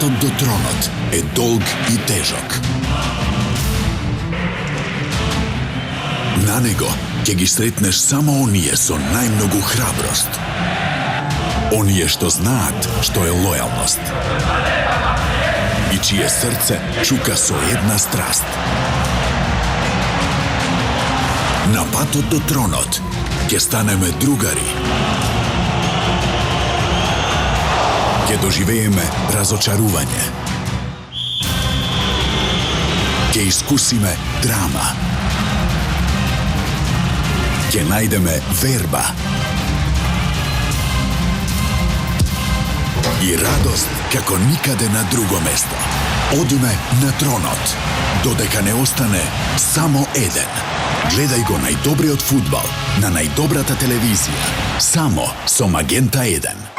Патот до тронот е долг и тежок. На него ќе ги сретнеш само оние со најмногу храброст. Оние што знаат што е лојалност. И чие срце чука со една страст. На патот до тронот ќе станеме другари. Ќе доживееме разочарување. Ќе искусиме драма. Ќе најдеме верба. И радост како никаде на друго место. Одиме на тронот, додека не остане само еден. Гледај го најдобриот фудбал на најдобрата телевизија, само со Магента 1.